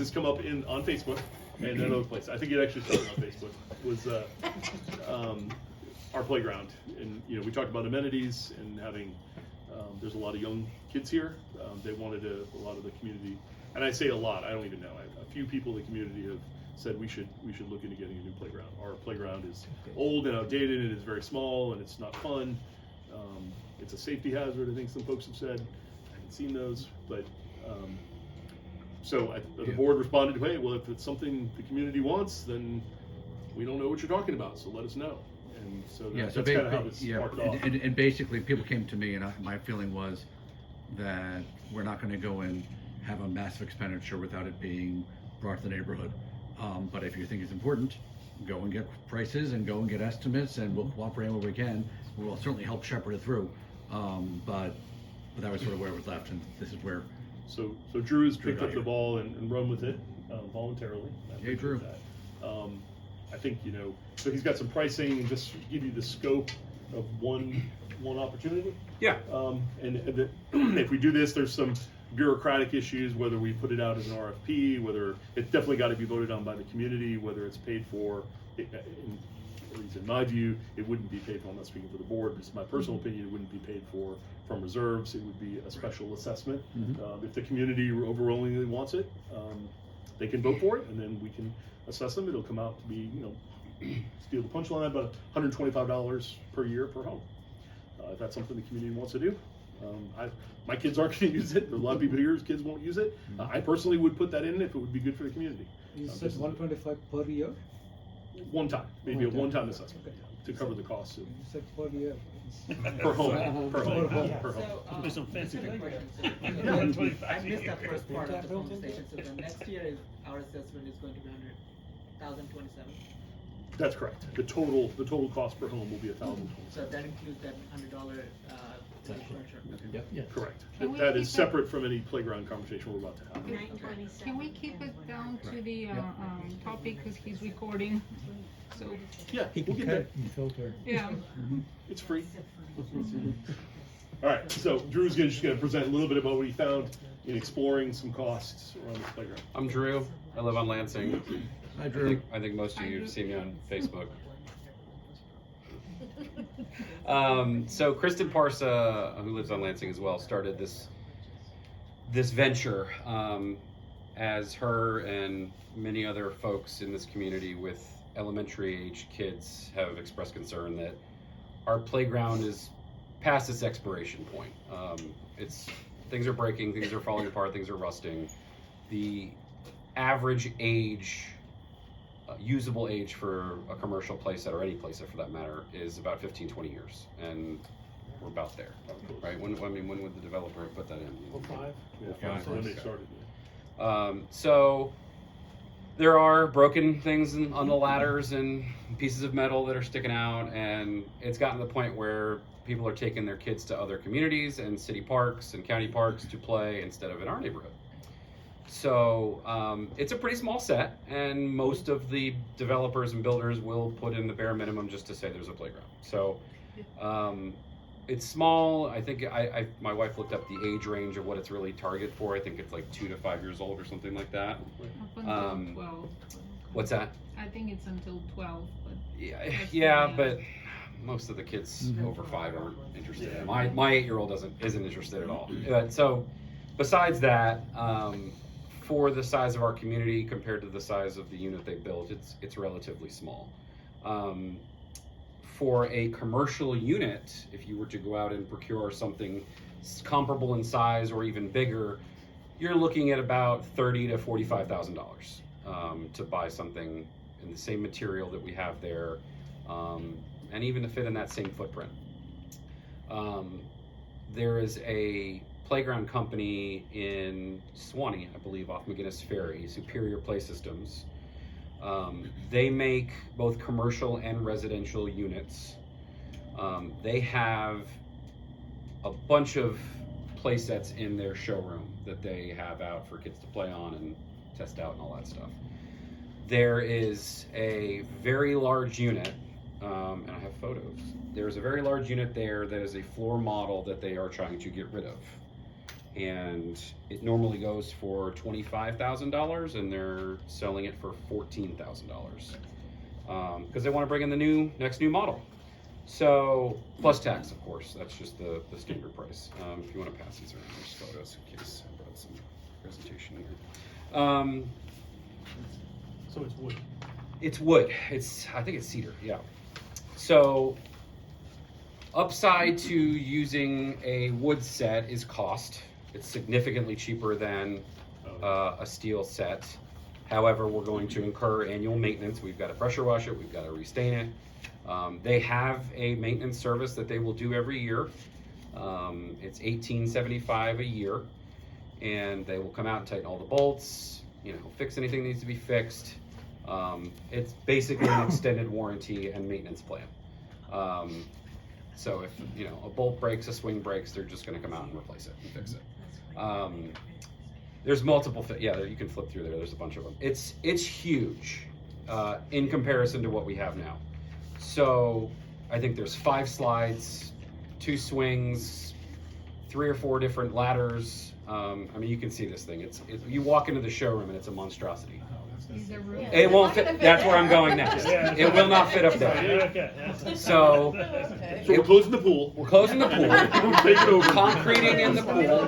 this come up on Facebook and another place. I think it actually started on Facebook. Was our playground, and we talked about amenities and having. There's a lot of young kids here. They wanted a lot of the community, and I say a lot. I don't even know. A few people in the community have said we should look into getting a new playground. Our playground is old and outdated, and it's very small, and it's not fun. It's a safety hazard, I think some folks have said. I haven't seen those, but so the board responded to, hey, well, if it's something the community wants, then we don't know what you're talking about, so let us know. And so that's kind of how this sparked off. And basically, people came to me, and my feeling was that we're not going to go and have a massive expenditure without it being brought to the neighborhood. But if you think it's important, go and get prices and go and get estimates, and we'll cooperate where we can. We will certainly help shepherd it through. But that was sort of where it was left, and this is where. So Drew has picked up the ball and run with it voluntarily. Hey, Drew. I think so he's got some pricing, and just give you the scope of one opportunity. Yeah. And if we do this, there's some bureaucratic issues, whether we put it out as an RFP, whether it's definitely got to be voted on by the community, whether it's paid for. At least in my view, it wouldn't be paid for. I'm not speaking for the board, but it's my personal opinion. It wouldn't be paid for from reserves. It would be a special assessment. If the community overwhelmingly wants it, they can vote for it, and then we can assess them. It'll come out to be, steal the punchline, about $125 per year per home. If that's something the community wants to do. My kids aren't going to use it. There are a lot of people here's kids won't use it. I personally would put that in if it would be good for the community. You said $125 per year? One time, maybe a one-time assessment to cover the costs. You said per year. Per home, per home. So, There's some fancy quick language. question. Yeah, I 25 missed that years. first part of the conversation. So the next year our assessment is going to be 100,027. That's correct. The total cost per home will be $1,000. So that includes that $100 insurance. Yep. Correct. Can we That keep is separate from any playground conversation we're about to have. Can we keep it down to the topic, because he's recording, so, Yeah, He we'll can get cut there. it and filter. yeah. It's free. All right, so Drew's just gonna present a little bit about what he found in exploring some costs around this playground. I'm Drew. I live on Lansing. Hi, Drew. I think most of you have seen me on Facebook. So Kristen Parsa, who lives on Lansing as well, started this venture as her and many other folks in this community with elementary age kids have expressed concern that our playground is past its expiration point. Things are breaking, things are falling apart, things are rusting. The average age, usable age for a commercial playset, or any playset for that matter, is about 15-20 years, and we're about there, right? When would the developer put that in? 05. Yeah, so when they started. So there are broken things on the ladders and pieces of metal that are sticking out, and it's gotten to the point where people are taking their kids to other communities and city parks and county parks to play instead of in our neighborhood. So it's a pretty small set, and most of the developers and builders will put in the bare minimum just to say there's a playground. So it's small. I think my wife looked up the age range of what it's really targeted for. I think it's like 2 to 5 years old or something like that. Up until 12. What's that? I think it's until 12, but. Yeah, but most of the kids over 5 aren't interested. Yeah. My 8-year-old isn't interested at all. So besides that, for the size of our community compared to the size of the unit they built, it's relatively small. For a commercial unit, if you were to go out and procure something comparable in size or even bigger, you're looking at about $30,000 to $45,000 to buy something in the same material that we have there, and even to fit in that same footprint. There is a playground company in Swanee, I believe, off McGinnis Ferry, Superior Play Systems. They make both commercial and residential units. They have a bunch of play sets in their showroom that they have out for kids to play on and test out and all that stuff. There is a very large unit, and I have photos. There's a very large unit there that is a floor model that they are trying to get rid of. and it normally goes for $25,000, and they're selling it for $14,000 because they want to bring in the next new model. So plus tax, of course. That's just the standard price. If you want to pass these around, there's photos in case I brought some presentation here. So it's wood. It's wood. I think it's cedar. Yeah. So upside to using a wood set is cost. It's significantly cheaper than a steel set. However, we're going to incur annual maintenance. We've got to pressure wash it. We've got to restain it. They have a maintenance service that they will do every year. It's $18.75 a year, and they will come out and tighten all the bolts, fix anything that needs to be fixed. It's basically an extended warranty and maintenance plan. So if a bolt breaks, a swing breaks, they're just going to come out and replace it and fix it. There's multiple you can flip through there. There's a bunch of them. It's huge in comparison to what we have now. So I think there's 5 slides, 2 swings, 3 or 4 different ladders. You can see this thing. You walk into the showroom and it's a monstrosity. Is there room? It won't fit. That's where I'm going next. It will not fit up there. So So we're closing the pool. we're closing the pool, We're taking over. concreting in the pool,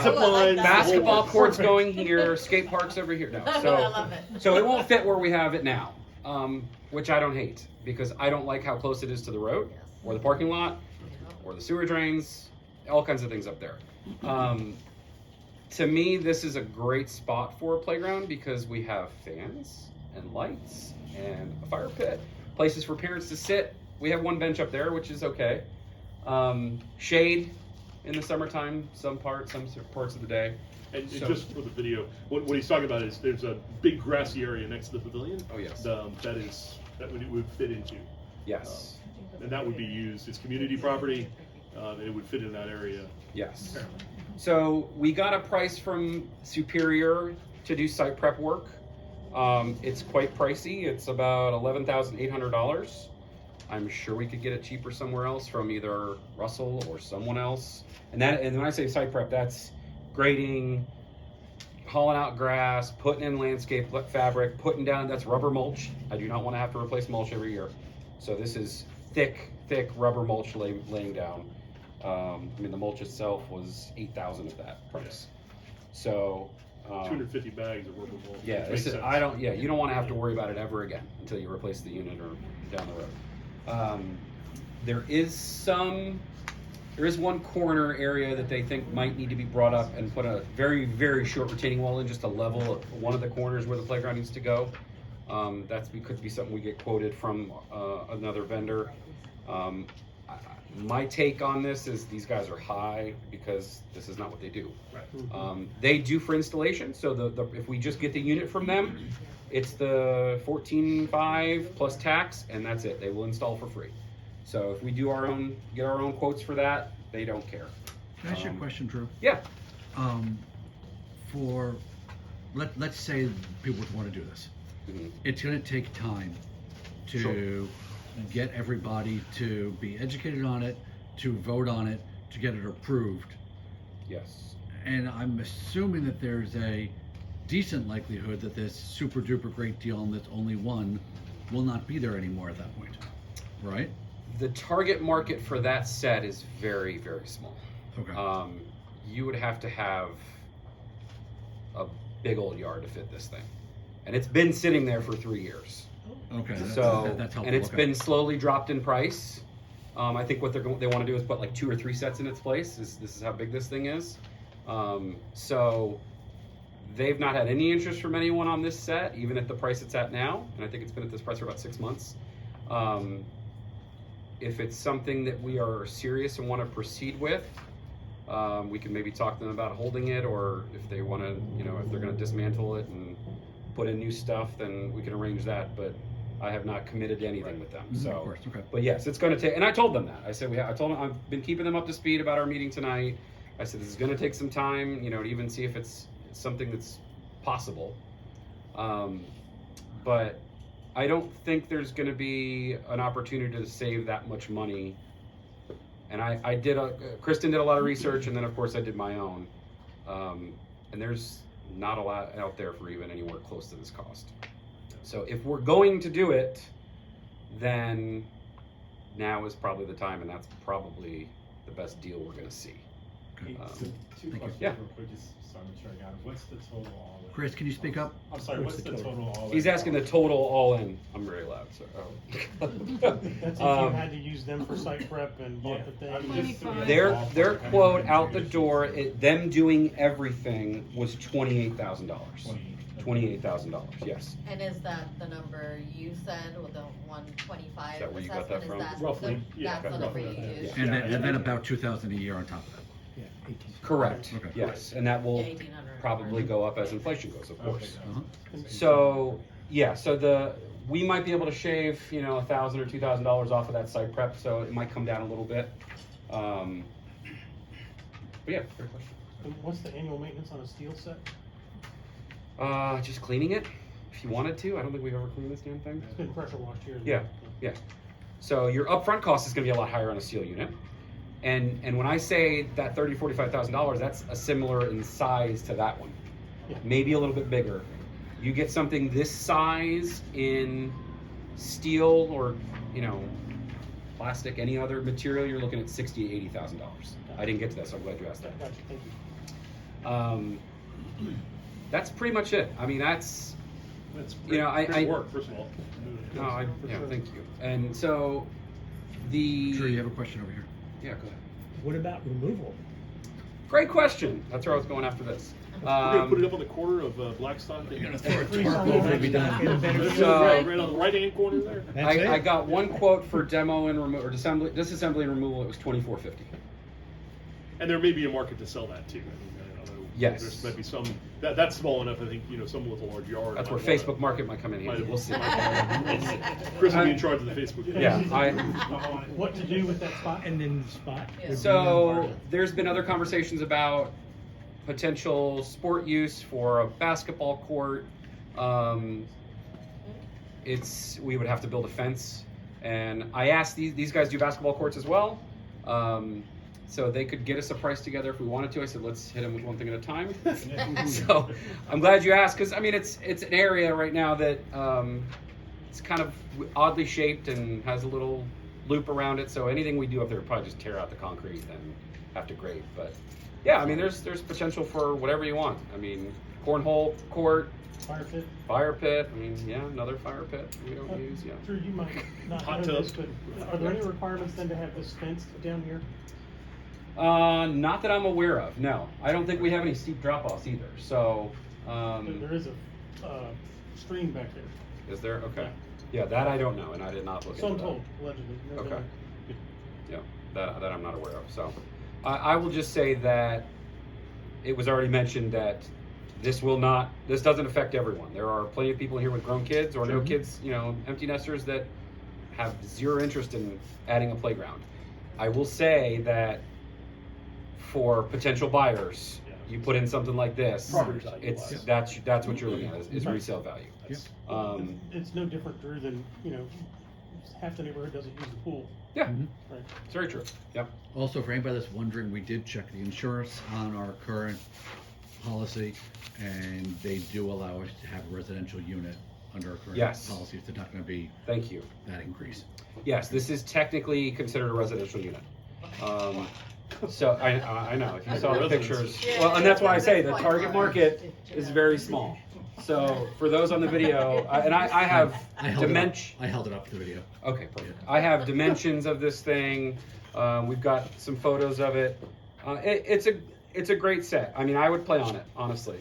Zip lines, basketball the whole- courts going here, skate parks over here. No, I so love it. so it won't fit where we have it now, which I don't hate because I don't like how close it is to the road or the parking lot or the sewer drains, all kinds of things up there. To me, this is a great spot for a playground because we have fans and lights and a fire pit, places for parents to sit. We have 1 bench up there, which is okay. Shade in the summertime, some parts of the day. And So- just for the video, what he's talking about is there's a big grassy area next to the pavilion. Oh, yes. That would fit into. Yes. And that would be used, it's community property, and it would fit in that area. Yes. So we got a price from Superior to do site prep work. It's quite pricey. It's about $11,800. I'm sure we could get it cheaper somewhere else from either Russell or someone else. And when I say site prep, that's grading, hauling out grass, putting in landscape fabric, putting down, that's rubber mulch. I do not want to have to replace mulch every year. So this is thick rubber mulch laying down. The mulch itself was $8,000 at that price. So 250 bags of rubber mulch. yeah, which makes sense. you don't want to have to worry about it ever again until you replace the unit or down the road. There is one corner area that they think might need to be brought up and put a very, very short retaining wall in, just a level of one of the corners where the playground needs to go. Could be something we get quoted from another vendor. My take on this is these guys are high because this is not what they do. Right. They do for installation, so if we just get the unit from them, it's the $14,500 plus tax, and that's it. They will install for free. So if we do get our own quotes for that, they don't care. Can I ask you a question, Drew? Yeah. Let's say people would want to do this. Mhm. It's going to take time to Sure. get everybody to be educated on it, to vote on it, to get it approved. Yes. And I'm assuming that there's a decent likelihood that this super duper great deal and that's only one will not be there anymore at that point, right? The target market for that set is very, very small. Okay. You would have to have a big old yard to fit this thing. And it's been sitting there for 3 years. Okay. So, that's helpful. and it's Okay. been slowly dropped in price. I think what they want to do is put like 2 or 3 sets in its place. This is how big this thing is. So they've not had any interest from anyone on this set, even at the price it's at now. And I think it's been at this price for about 6 months. If it's something that we are serious and want to proceed with, we can maybe talk to them about holding it, or if they want to, if they're going to dismantle it and put in new stuff, then we can arrange that. But I have not committed to anything with them. So, Of course, okay. but yes, it's going to take, and I told them that. I said, I told them, I've been keeping them up to speed about our meeting tonight. I said, this is going to take some time, to even see if it's something that's possible. But I don't think there's going to be an opportunity to save that much money And I did Kristen did a lot of research, and then of course I did my own. And there's not a lot out there for even anywhere close to this cost. So if we're going to do it, then now is probably the time, and that's probably the best deal we're going to see. Hey, Um, so two questions Yeah. real quick, just so I'm sure I got it. What's the total all in? Chris, can you speak up? I'm sorry, what's the total all in? He's asking the total all in. I'm very loud, so. That's if you Um, had to use them for site prep and bought the I'm thing. just- 25. Their quote out the door, them doing everything was $28,000. $28,000, yes. And is that the number you said, with the 125 Is that where you got that assessment? from? Is Roughly, yeah, That's the number you roughly. used? And then about 2,000 a year on top of that. Yeah, 18. Correct, Okay. yes, and that will Yeah, 1,800. probably go up as inflation goes, of Okay. course. Uh-huh. So, yeah, so we might be able to shave, $1,000 or $2,000 off of that site prep, so it might come down a little bit. But yeah, great question. And what's the annual maintenance on a steel set? Just cleaning it, if you wanted to. I don't think we've ever cleaned this damn thing. It's been pressure washed here. Yeah, yeah. So your upfront cost is gonna be a lot higher on a steel unit. And when I say that $30,000, $45,000, that's a similar in size to that one. Yeah. Maybe a little bit bigger. You get something this size in steel or, plastic, any other material, you're looking at $60,000 to $80,000. I didn't get to that, so I'm glad you asked that. Gotcha, thank you. That's pretty much it. I mean, that's, That's You know, great, I- great work, first of all. thank you. And so Drew, you have a question over here? Yeah, go ahead. What about removal? Great question. That's where I was going after this. We're gonna put it up on the corner of Blackstock. You're gonna and- throw a Freeze tarp all over over it, be it. done. So- Right on the right-hand corner there. That's it? I got one quote for demo and removal, or disassembly and removal. It was $24.50. And there may be a market to sell that too. I mean, I don't know. Yes. There's might be some, that's small enough, I think, someone with a large yard. That's where might wanna- Facebook Market might come in handy. might- We'll see. Chris will be in charge of the Facebook. page. Yeah, What to do with that spot? And then the spot? Yeah. would be So there's been other conversations about potential sport use for a basketball court. We would have to build a fence, and I asked these guys do basketball courts as well, so they could get us a price together if we wanted to. I said let's hit them with one thing at a time. So I'm glad you asked, because I mean it's an area right now that it's kind of oddly shaped and has a little loop around it. So anything we do up there would probably just tear out the concrete and have to grade. But yeah, I mean there's potential for whatever you want. I mean cornhole court, Fire pit? fire pit. I mean yeah, another fire pit we don't use. Yeah. Drew, you might not Hot know this, tub. but are there any requirements then to have this fenced down here? Not that I'm aware of. No, I don't think we have any steep drop offs either. So There is a stream back there. is there? Okay. Yeah, that I don't know, and I did not look So I'm into told, allegedly. No, Okay. no. Yeah, that I'm not aware of. So I will just say that it was already mentioned that this doesn't affect everyone. There are plenty of people here with grown kids or no kids, empty nesters that have zero interest in adding a playground. I will say that for potential buyers, you put in something like this, Property value it's wise. that's what you're looking at is Right. resale value. That's- It's no different, Drew, than, half the neighborhood doesn't use the pool. Yeah, Right. it's very true. Yep. Also, for anybody that's wondering, we did check the insurance on our current policy, and they do allow us to have a residential unit under our current Yes. policy. It's not gonna be Thank you. that increase. Yes, this is technically considered a residential unit. So I know, if you saw the pictures, well, and that's why I say the target market is very small. So for those on the video, I have I held dimension. I held it up to the video. Okay, perfect. I have dimensions of this thing. We've got some photos of it. It's a great set. I mean, I would play on it, honestly.